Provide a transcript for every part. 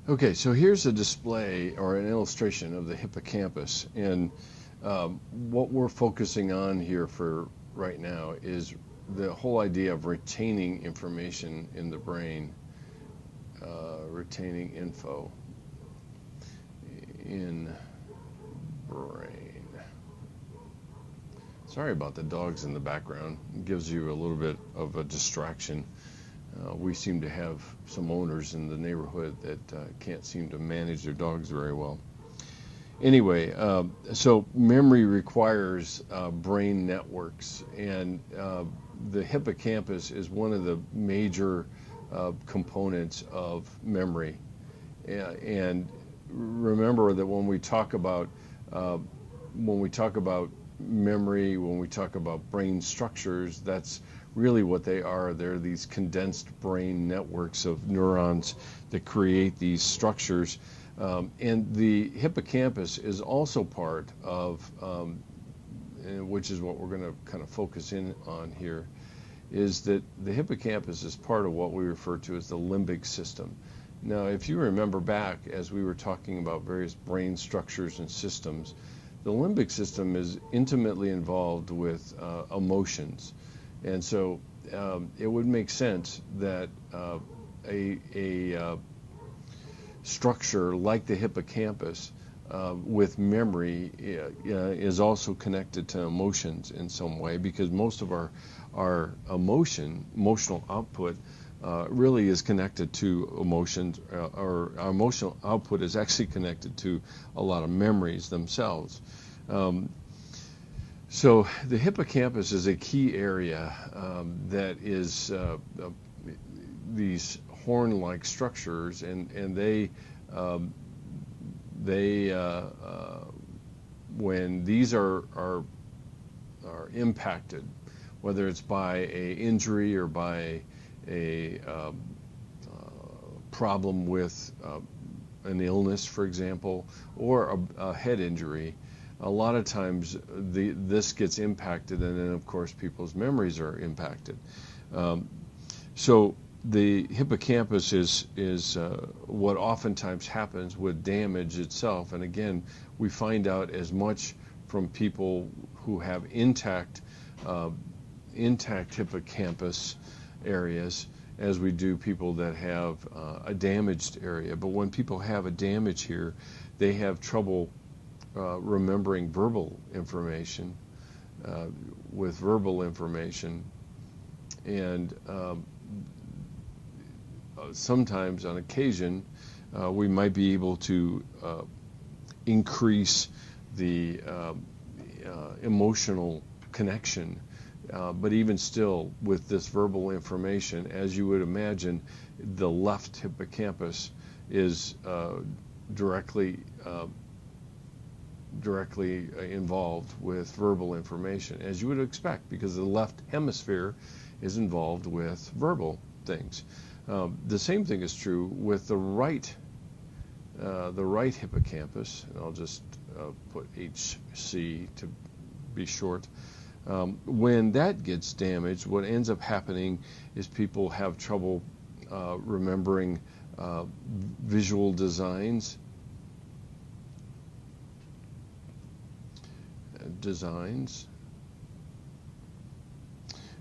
Okay, so here's a display or an illustration of the hippocampus. And what we're focusing on here for right now is the whole idea of retaining information in the brain, retaining info in brain. Sorry about the dogs in the background. It gives you a little bit of a distraction. We seem to have some owners in the neighborhood that can't seem to manage their dogs very well. Anyway, so memory requires brain networks, and the hippocampus is one of the major components of memory. And remember that when we talk about memory, when we talk about brain structures, that's really what they are. They're these condensed brain networks of neurons that create these structures. And the hippocampus is also part of, which is what we're going to kind of focus in on here, is that the hippocampus is part of what we refer to as the limbic system. Now, if you remember back as we were talking about various brain structures and systems, the limbic system is intimately involved with emotions. And so it would make sense that a structure like the hippocampus with memory is also connected to emotions in some way, because most of our emotional output really is connected to emotions, or our emotional output is actually connected to a lot of memories themselves. So the hippocampus is a key area that is these horn-like structures, and they when these are impacted, whether it's by a injury or by a problem with an illness, for example, or a head injury, a lot of times this gets impacted, and then of course people's memories are impacted. So the hippocampus is what oftentimes happens with damage itself. And again, we find out as much from people who have intact hippocampus areas as we do people that have a damaged area. But when people have a damage here, they have trouble remembering verbal information, with verbal information, and sometimes on occasion we might be able to increase the emotional connection. But even still, with this verbal information, as you would imagine, the left hippocampus is directly involved with verbal information, as you would expect, because the left hemisphere is involved with verbal things. The same thing is true with the right hippocampus, and I'll just put HC to be short. When that gets damaged, what ends up happening is people have trouble remembering visual designs,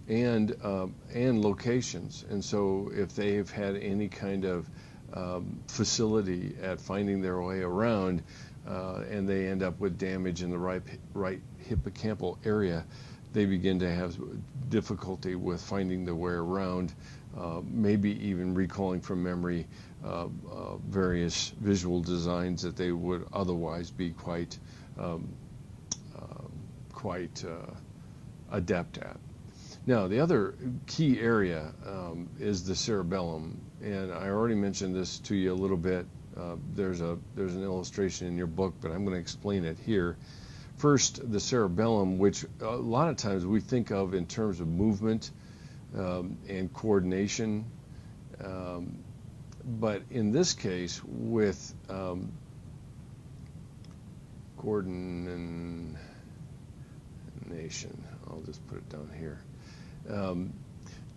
and locations. And so if they've had any kind of facility at finding their way around, and they end up with damage in the right hippocampal area, they begin to have difficulty with finding their way around, maybe even recalling from memory various visual designs that they would otherwise be quite adept at. Now, the other key area is the cerebellum, and I already mentioned this to you a little bit. There's an illustration in your book, but I'm going to explain it here. First, the cerebellum, which a lot of times we think of in terms of movement and coordination, but in this case, with coordination, I'll just put it down here.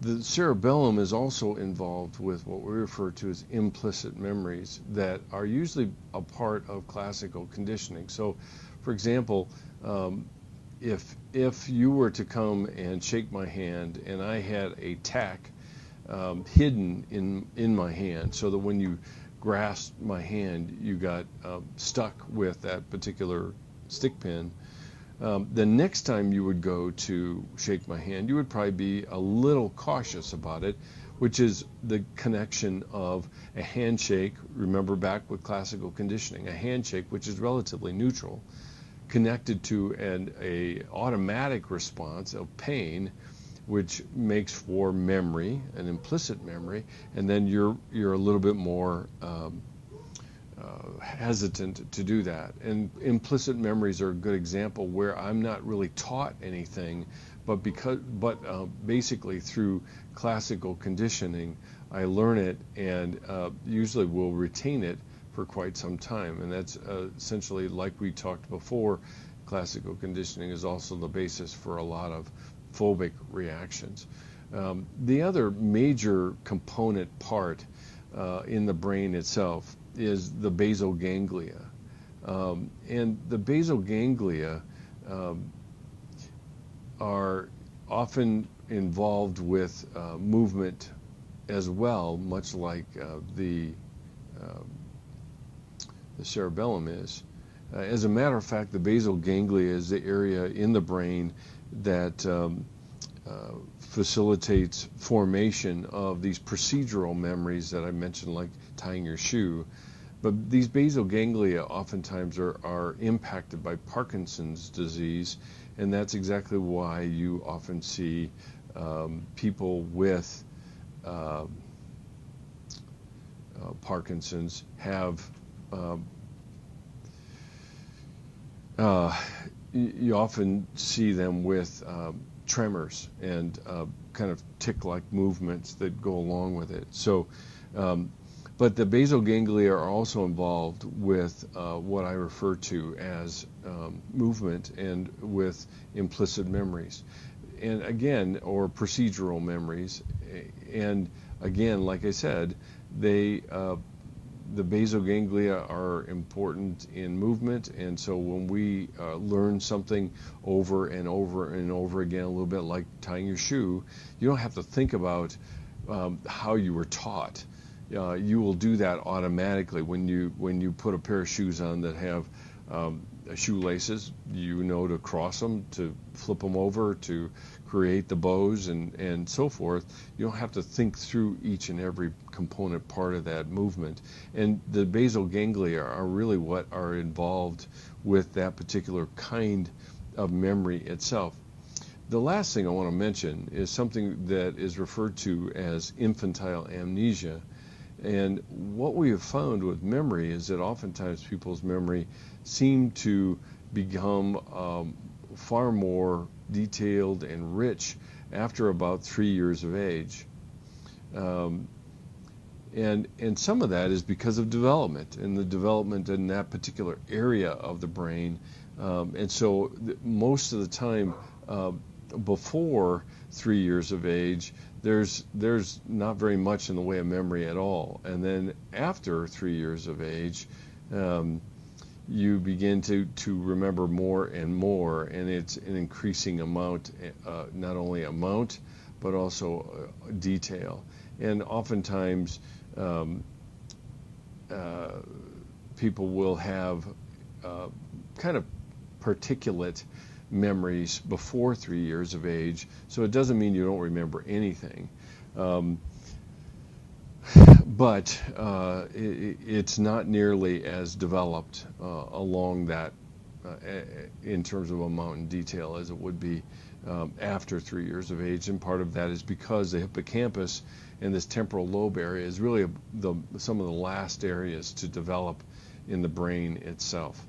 The cerebellum is also involved with what we refer to as implicit memories that are usually a part of classical conditioning. So, for example, if you were to come and shake my hand and I had a tack hidden in my hand, so that when you grasped my hand, you got stuck with that particular stick pin. The next time you would go to shake my hand, you would probably be a little cautious about it, which is the connection of a handshake. Remember back with classical conditioning, a handshake, which is relatively neutral, connected to an automatic response of pain, which makes for memory, an implicit memory, and then you're a little bit more hesitant to do that. And implicit memories are a good example where I'm not really taught anything, but basically through classical conditioning, I learn it and usually will retain it for quite some time. And that's essentially, like we talked before, classical conditioning is also the basis for a lot of phobic reactions. The other major component part in the brain itself is the basal ganglia. And the basal ganglia are often involved with movement as well, much like the cerebellum is. As a matter of fact, the basal ganglia is the area in the brain that facilitates formation of these procedural memories that I mentioned, like tying your shoe. But these basal ganglia oftentimes are impacted by Parkinson's disease, and that's exactly why you often see people with Parkinson's have you often see them with tremors and kind of tick-like movements that go along with it. So, but the basal ganglia are also involved with what I refer to as movement and with implicit memories, and again, or procedural memories. And again, like I said, the basal ganglia are important in movement, and so when we learn something over and over and over again, a little bit like tying your shoe, you don't have to think about how you were taught. You will do that automatically when you put a pair of shoes on that have shoelaces. You know to cross them, to flip them over, to create the bows, and so forth. You don't have to think through each and every component part of that movement. And the basal ganglia are really what are involved with that particular kind of memory itself. The last thing I want to mention is something that is referred to as infantile amnesia. And what we have found with memory is that oftentimes people's memory seem to become far more detailed and rich after about 3 years of age. And some of that is because of development, and the development in that particular area of the brain. And so most of the time before 3 years of age, there's not very much in the way of memory at all. And then after 3 years of age, you begin to remember more and more, and it's an increasing amount, not only amount, but also detail. And oftentimes, people will have kind of particulate memories before 3 years of age, so it doesn't mean you don't remember anything. But it's not nearly as developed along that in terms of amount and detail as it would be after 3 years of age. And part of that is because the hippocampus and this temporal lobe area is really some of the last areas to develop in the brain itself.